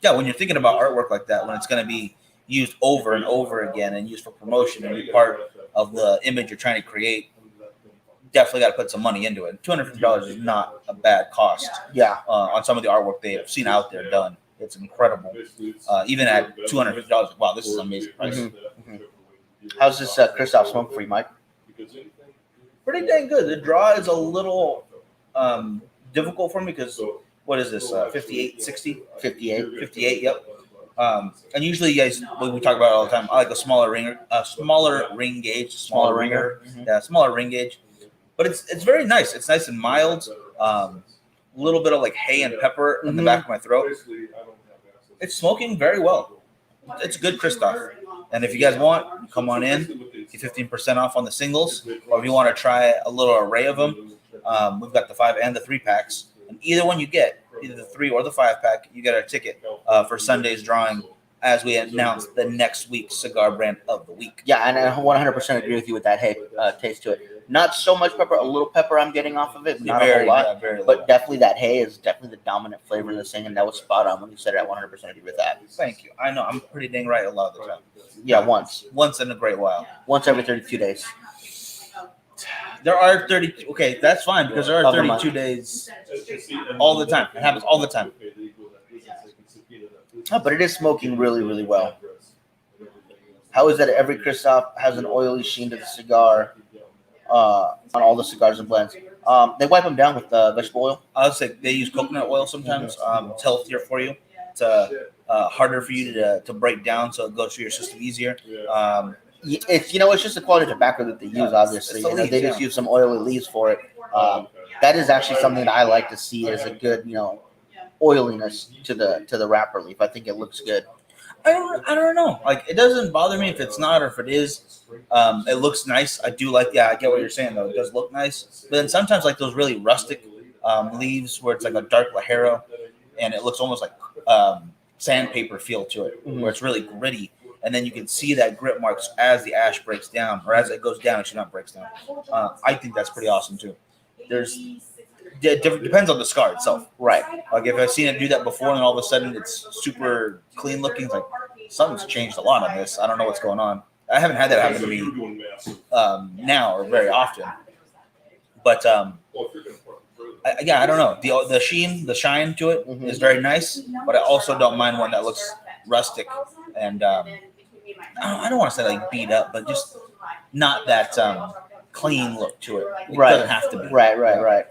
yeah, when you're thinking about artwork like that, when it's going to be used over and over again and used for promotion and be part of the image you're trying to create, definitely got to put some money into it. $250 is not a bad cost. Yeah, on some of the artwork they have seen out there done, it's incredible. Even at $250, wow, this is an amazing price. How's this Kristoff smoke for you, Mike? Pretty dang good. The draw is a little difficult for me because what is this? 58, 60? 58. 58, yep. And usually, you guys, we talk about it all the time. I like a smaller ring gauge, smaller ringer. Yeah, smaller ring gauge. But it's very nice. It's nice and mild. A little bit of like hay and pepper in the back of my throat. It's smoking very well. It's a good Kristoff. And if you guys want, come on in. Get 15% off on the singles. Or if you want to try a little array of them, we've got the 5 and the 3 packs. And either one you get, either the 3 or the 5 pack, you get a ticket for Sunday's drawing as we announce the next week's cigar brand of the week. Yeah, and I 100% agree with you with that hay taste to it. Not so much pepper, a little pepper I'm getting off of it, not a whole lot. But definitely that hay is definitely the dominant flavor in this thing, and that was spot on when you said it. I 100% agree with that. Thank you. I know, I'm pretty dang right a lot of the time. Yeah, once. Once in a great while. Once every 32 days. There are 30. Okay, that's fine because there are 32 days all the time. It happens all the time. Oh, but it is smoking really, really well. How is that every Kristoff has an oily sheen to the cigar on all the cigars and blends? They wipe them down with vegetable oil. I would say they use coconut oil sometimes. It's healthier for you. It's harder for you to break down, so it goes through your system easier. It's it's just the quality of tobacco that they use. Obviously, they just use some oily leaves for it. That is actually something that I like to see as a good oiliness to the wrapper leaf. I think it looks good. I don't know. Like, it doesn't bother me if it's not or if it is. It looks nice. I do like. Yeah, I get what you're saying though. It does look nice. But then sometimes like those really rustic leaves where it's like a dark Lajero and it looks almost like sandpaper feel to it, where it's really gritty. And then you can see that grit marks as the ash breaks down, or as it goes down, it should not breaks down. I think that's pretty awesome too. Depends on the cigar itself. Right. Like if I've seen it do that before and all of a sudden it's super clean looking, it's like something's changed a lot on this. I don't know what's going on. I haven't had that happen to me now or very often. But I don't know. The shine to it is very nice, but I also don't mind one that looks rustic and I don't want to say like beat up, but just not that clean look to it. It doesn't have to be. Right.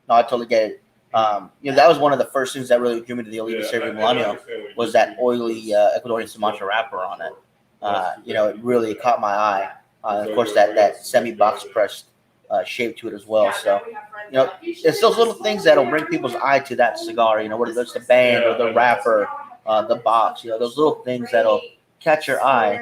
No, I totally get it. That was one of the first things that really drew me to the Oliva Serie Milano was that oily Ecuadorian Sumatra wrapper on it. It really caught my eye. Of course, that semi-box pressed shape to it as well. So, it's those little things that'll bring people's eye to that cigar. Whether it's the band or the wrapper, the box. Those little things that'll catch your eye.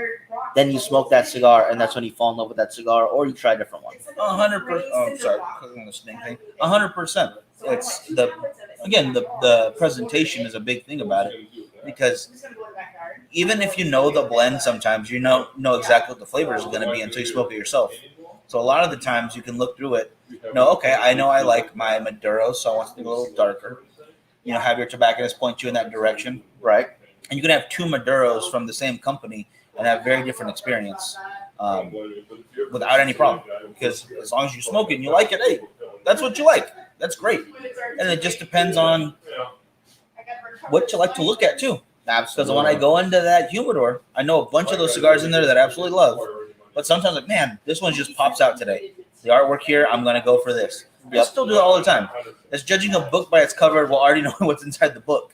Then you smoke that cigar, and that's when you fall in love with that cigar, or you try a different one. 100%. Oh, sorry, clicking on the sting thing. 100%. It's the presentation is a big thing about it, because even if you know the blend, sometimes you know exactly what the flavor is going to be until you smoke it yourself. So a lot of the times you can look through it. Okay, I know I like my Maduro, so I want something a little darker. Have your tobacconist point you in that direction. Right. And you can have two Maduros from the same company and have very different experience without any problem. Because as long as you smoke it and you like it, hey, that's what you like. That's great. And it just depends on what you like to look at too. Absolutely. Because when I go into that humidor, I know a bunch of those cigars in there that I absolutely love. But sometimes, like, man, this one just pops out today. The artwork here, I'm going to go for this. I still do that all the time. It's judging a book by its cover while already knowing what's inside the book.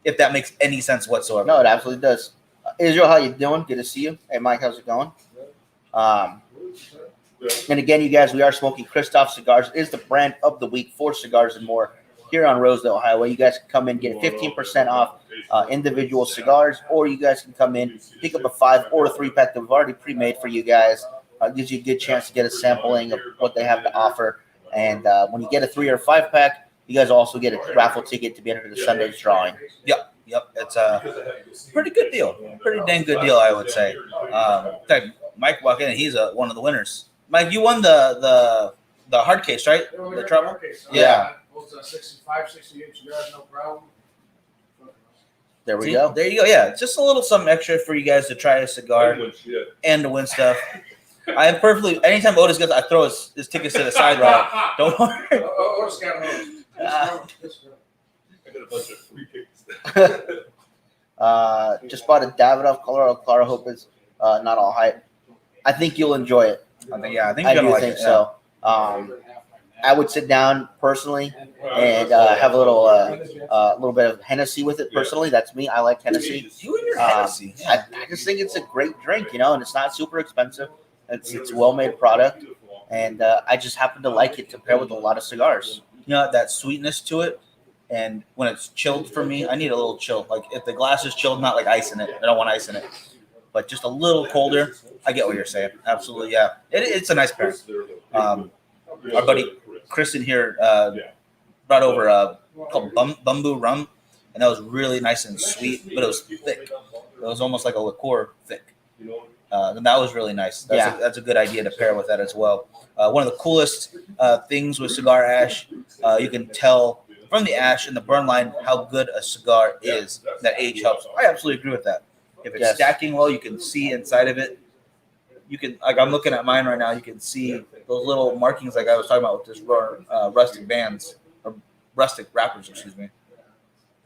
If that makes any sense whatsoever. No, it absolutely does. Israel, how you doing? Good to see you. Hey, Mike, how's it going? And again, you guys, we are smoking Kristoff Cigars. It is the brand of the week for Cigars and More here on Rosedale Highway. You guys can come in, get 15% off individual cigars, or you guys can come in, pick up a 5 or a 3-pack that we've already pre-made for you guys. Gives you a good chance to get a sampling of what they have to offer. And when you get a 3 or 5-pack, you guys also get a raffle ticket to be entered in the Sunday's drawing. Yep. It's a pretty good deal. Pretty dang good deal, I would say. In fact, Mike walked in and he's one of the winners. Mike, you won the hard case, right? The trouble? Yeah. 65, 68 cigars, no problem. There we go. There you go. Yeah, just a little something extra for you guys to try a cigar and to win stuff. I am perfectly. Anytime Otis gets, I throw his tickets to the side route. Don't worry. Otis got home. I got a bunch of free tickets. Just bought a Davidoff Colorado Claro. Hope it's not all hype. I think you'll enjoy it. I think you're I gonna do like think it, so. I would sit down personally and have a little bit of Hennessy with it. Personally, that's me. I like Hennessy. You and your Hennessy. I just think it's a great drink, and it's not super expensive. It's a well-made product, and I just happen to like it to pair with a lot of cigars. That sweetness to it, and when it's chilled for me, I need a little chill. Like if the glass is chilled, not like ice in it. I don't want ice in it, but just a little colder. I get what you're saying. Absolutely, yeah. It's a nice pair. Our buddy Chris in here brought over called Bumbu Rum, and that was really nice and sweet, but it was thick. It was almost like a liqueur thick. And that was really nice. That's a good idea to pair with that as well. One of the coolest things with cigar ash, you can tell from the ash and the burn line how good a cigar is. That age helps. I absolutely agree with that. If it's stacking well, you can see inside of it. You can, like I'm looking at mine right now, you can see those little markings like I was talking about with this rustic bands, or rustic wrappers, excuse me.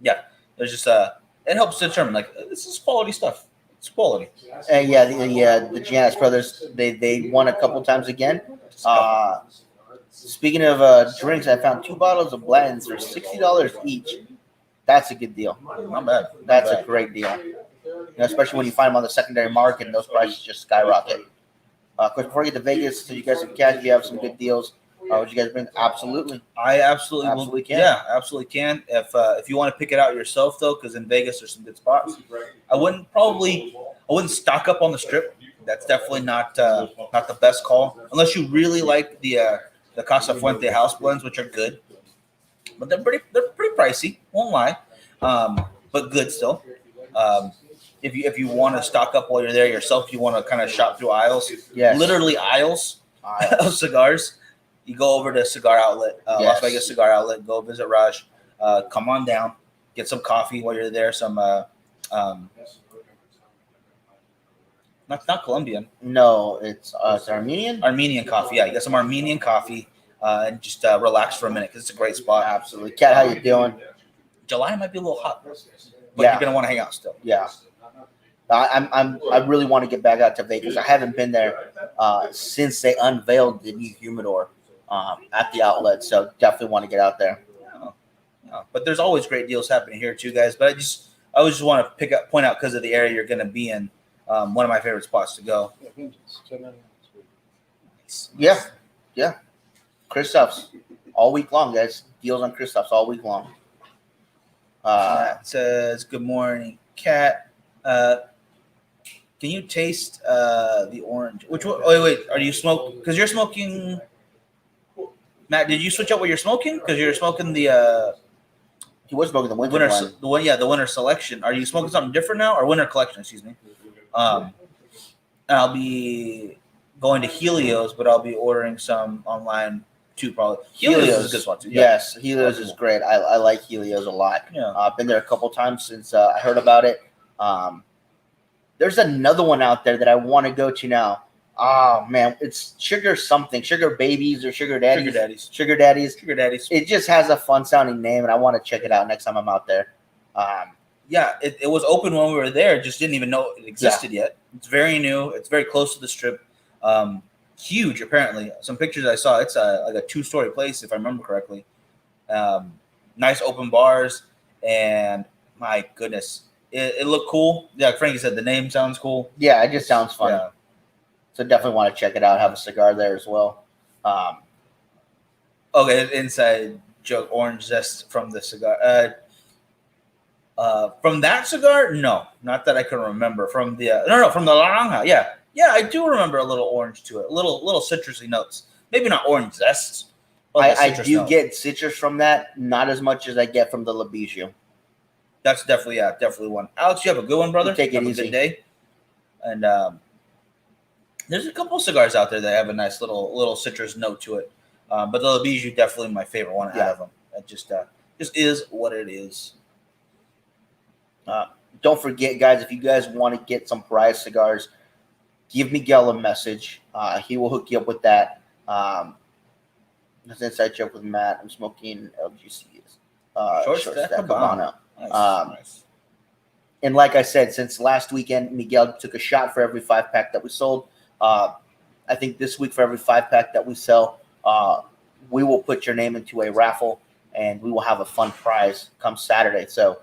Yeah, there's just it helps determine, like, this is quality stuff. It's quality. And the Giannis brothers, they won a couple times again. Speaking of drinks, I found 2 bottles of Blanton's for $60 each. That's a good deal. Not bad. That's a great deal. Especially when you find them on the secondary market and those prices just skyrocket. Of course, before we get to Vegas, so you guys can catch, you have some good deals. Would you guys bring? Absolutely. I absolutely can. Yeah, absolutely can. If you want to pick it out yourself though, because in Vegas there's some good spots. I wouldn't stock up on the Strip. That's definitely not the best call unless you really like the Casa Fuente house blends, which are good, but they're pretty pricey. Won't lie, but good still. If you want to stock up while you're there yourself, you want to kind of shop through aisles. Yes. Literally aisles of cigars. You go over to Cigar Outlet, Las Vegas Cigar Outlet. Go visit Raj. Come on down, get some coffee while you're there. Some not Colombian. No, it's Armenian. Armenian coffee. Yeah, you get some Armenian coffee and just relax for a minute because it's a great spot. Absolutely. Kat, how you doing? July might be a little hot, but you're gonna want to hang out still. Yeah. I really want to get back out to Vegas. I haven't been there since they unveiled the new humidor at the outlet, so definitely want to get out there. Yeah. But there's always great deals happening here too, guys. But I just want to point out because of the area you're going to be in. One of my favorite spots to go. Yeah. Kristoff's all week long, guys. Deals on Kristoff's all week long. It says, "Good morning, Kat. Can you taste the orange? Which one? Oh, wait. Are you smoking? Because you're smoking. Matt, did you switch out what you're smoking? Because you're smoking the. He was smoking the winter one. The winter selection. Are you smoking something different now, or winter collection? Excuse me. And I'll be going to Helios, but I'll be ordering some online too. Probably Helios is a good spot too. Yeah. Yes, Helios is great. I like Helios a lot. Yeah. I've been there a couple times since I heard about it. There's another one out there that I want to go to now. Oh man, it's Sugar something, Sugar Babies or Sugar Daddies. Sugar daddies. Sugar Daddies. Sugar daddies. It just has a fun sounding name, and I want to check it out next time I'm out there. Yeah, it was open when we were there. Just didn't even know it existed yet. It's very new. It's very close to the strip. Huge, apparently. Some pictures I saw. It's like a 2-story place, if I remember correctly. Nice open bars, and my goodness, it looked cool. Yeah, like Frankie said, the name sounds cool. Yeah, it just sounds fun. Yeah. So definitely want to check it out. Have a cigar there as well. Okay, inside joke, orange zest from the cigar. From that cigar, no, not that I can remember. From the from the Naranja, yeah, I do remember a little orange to it, little citrusy notes. Maybe not orange zest. I do get citrus from that, not as much as I get from the La Bijou. That's definitely one. Alex, you have a good one, brother. You take it have easy. A good day. And there's a couple cigars out there that have a nice little citrus note to it. But the La Bijou definitely my favorite one out of them. It just is what it is. Don't forget, guys, if you guys want to get some prize cigars, give Miguel a message. He will hook you up with that. That's inside joke with Matt. I'm smoking LGCs. Short stack Habano. Nice. And like I said, since last weekend, Miguel took a shot for every 5-pack that we sold. I think this week for every 5-pack that we sell, we will put your name into a raffle, and we will have a fun prize come Saturday. So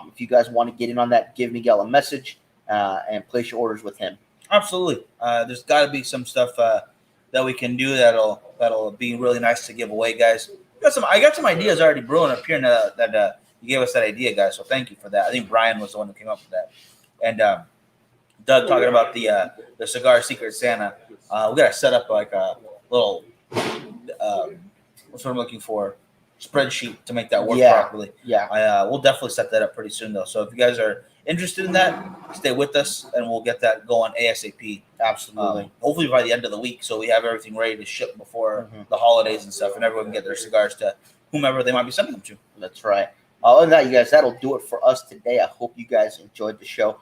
if you guys want to get in on that, give Miguel a message and place your orders with him. Absolutely. There's got to be some stuff that we can do that'll be really nice to give away, guys. I got some ideas already brewing up here that you gave us that idea, guys. So thank you for that. I think Brian was the one who came up with that. And Doug talking about the Cigar Secret Santa. We got to set up like a little what's what I'm looking for, spreadsheet to make that work properly. Yeah. We'll definitely set that up pretty soon though. So if you guys are interested in that, stay with us and we'll get that going ASAP. Absolutely. Hopefully by the end of the week, so we have everything ready to ship before the holidays and stuff, and everyone can get their cigars to whomever they might be sending them to. That's right. Other than that, you guys, that'll do it for us today. I hope you guys enjoyed the show.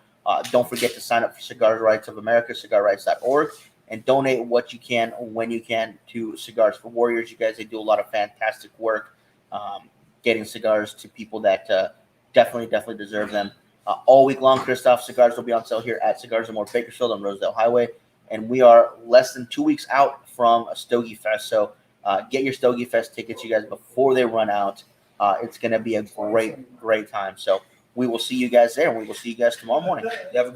Don't forget to sign up for Cigars Rights of America, cigarrights.org, and donate what you can when you can to Cigars for Warriors. You guys, they do a lot of fantastic work getting cigars to people that definitely deserve them. All week long, Kristoff cigars will be on sale here at Cigars and More Bakersfield on Rosedale Highway. And we are less than 2 weeks out from a Stogie Fest. So get your Stogie Fest tickets, you guys, before they run out. It's going to be a great time. So we will see you guys there, and we will see you guys tomorrow morning. You have a good